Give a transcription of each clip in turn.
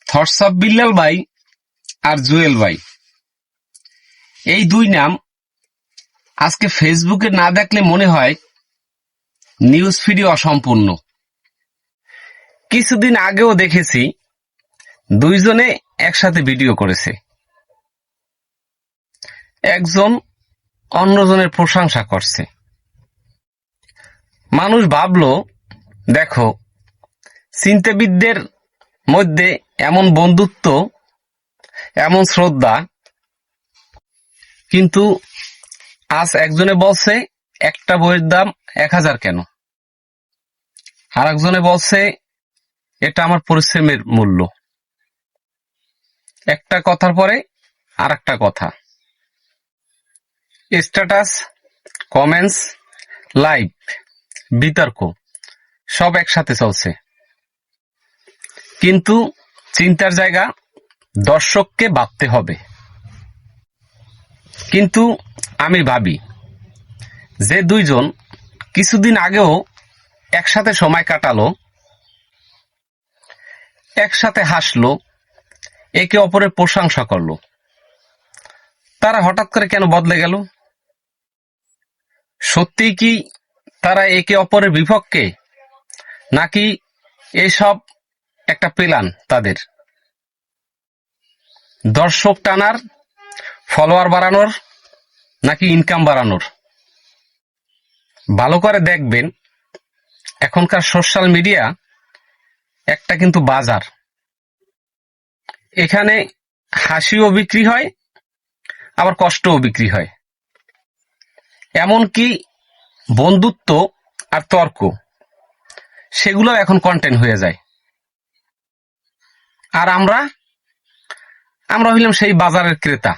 Thoughts of Billal ভাই আর জুয়েল ভাই, এই দুই নাম আজকে ফেসবুকে না দেখলে মনে হয় নিউজ ফিডই অসম্পূর্ণ। কিছুদিন আগেও দেখেছি দুইজনে একসাথে ভিডিও করেছে, একজন অন্যজনের প্রশংসা করছে। মানুষ ভাবলো, দেখো চিন্তাবিদদের মধ্যে এমন বন্ধুত্ব, এমন শ্রদ্ধা, কিন্তু আজ একজনে বলছে একটা বইয়ের দাম 1000 কেন, আর একজনে বলছে এটা আমার পরিশ্রমের মূল্য। একটা কথার পরে আর একটা কথা, স্ট্যাটাস, কমেন্টস, লাইভ, বিতর্ক সব একসাথে চলছে। কিন্তু চিন্তার জায়গা দর্শককে ভাবতে হবে। কিন্তু আমি ভাবি যে দুইজন কিছুদিন আগেও একসাথে সময় কাটালো, একসাথে হাসলো, একে অপরের প্রশংসা করলো, তারা হঠাৎ করে কেন বদলে গেল? সত্যি কি তারা একে অপরের বিপক্ষে, নাকি এসব একটা প্ল্যান তাদের? দর্শক টানার, ফলোয়ার বাড়ানোর, নাকি ইনকাম বাড়ানোর? ভালো করে দেখবেন, এখনকার সোশ্যাল মিডিয়া একটা কিন্তু বাজার। এখানে হাসিও বিক্রি হয়, আবার কষ্টও বিক্রি হয়। এমনকি বন্ধুত্ব আর তর্ক, সেগুলো এখন কন্টেন্ট হয়ে যায়। আর আমরা হইলাম সেই বাজারের ক্রেতা।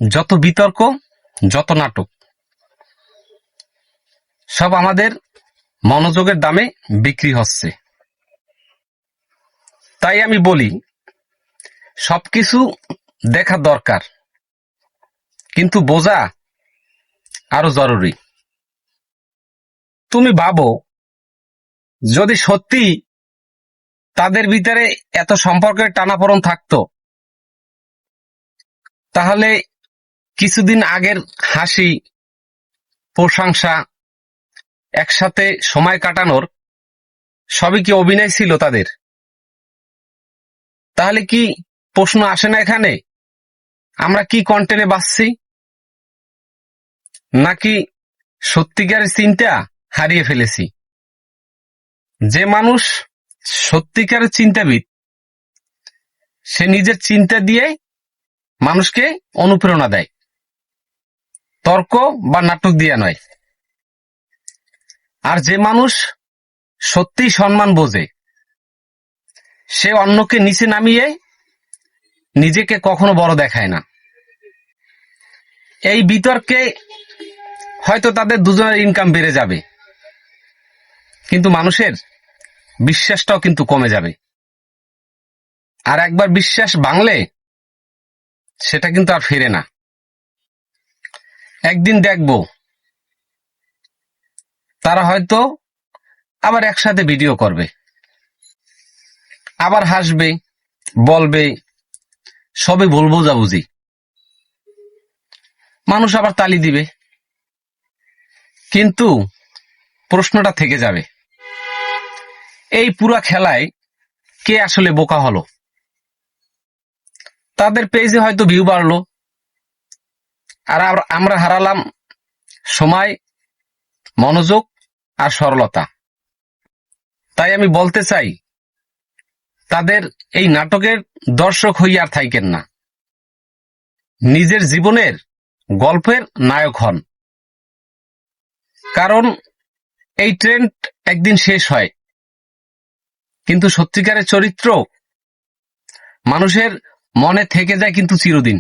যত বিতর্ক, যত নাটক, সব আমাদের মনোযোগের দামে বিক্রি হচ্ছে। তাই আমি বলি, সবকিছু দেখা দরকার, কিন্তু বোঝা আরো জরুরি। তুমি ভাবো, যদি সত্যি তাদের ভিতরে এত সম্পর্কের টানাপোড়েন থাকতো, তাহলে কিছুদিন আগের হাসি, প্রশংসা, একসাথে সময় কাটানোর সবই কি অভিনয় ছিল তাদের? তাহলে কি প্রশ্ন আসে না এখানে, আমরা কি কন্টেন্টে বাঁচছি, নাকি সত্যিকারের চিন্তা হারিয়ে ফেলেছি? যে মানুষ সত্যিকারের চিন্তাবিদ, সে নিজের চিন্তা দিয়ে মানুষকে অনুপ্রেরণা দেয়, তর্ক বা নাটক দিয়ে নয়। আর যে মানুষ সত্যিই সম্মান বোঝে, সে অন্যকে নিচে নামিয়ে নিজেকে কখনো বড় দেখায় না। এই বিতর্কে হয়তো তাদের দুজনের ইনকাম বেড়ে যাবে, কিন্তু মানুষের বিশ্বাসটাও কিন্তু কমে যাবে। আর একবার বিশ্বাস ভাঙলে সেটা কিন্তু আর ফিরে না। একদিন দেখবো তারা হয়তো আবার একসাথে ভিডিও করবে, আবার হাসবে, বলবে, সবে ভুল বোঝাবুঝি, মানুষ আবার তালি দিবে। কিন্তু প্রশ্নটা থেকে যাবে, এই পুরা খেলায় কে আসলে বোকা হলো? তাদের পেজে হয়তো ভিউ বাড়লো, আর আমরা হারালাম সময়, মনোযোগ আর সরলতা। তাই আমি বলতে চাই, তাদের এই নাটকের দর্শক হইয়া আর থাকেন না, নিজের জীবনের গল্পের নায়ক হন। কারণ এই ট্রেন্ড একদিন শেষ হয়, কিন্তু সত্যিকারের চরিত্র মানুষের মনে থেকে যায় কিন্তু চিরদিন।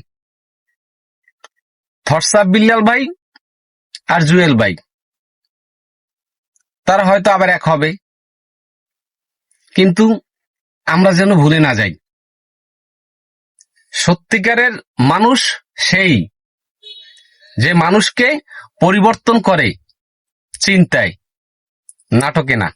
থটস অফ বিল্লাল ভাই আর জুয়েল ভাই, তারা হয়তো আবার এক হবে, কিন্তু আমরা যেন ভুলে না যাই, সত্যিকারের মানুষ সেই যে মানুষকে পরিবর্তন করে চিন্তায়, নাটকে না।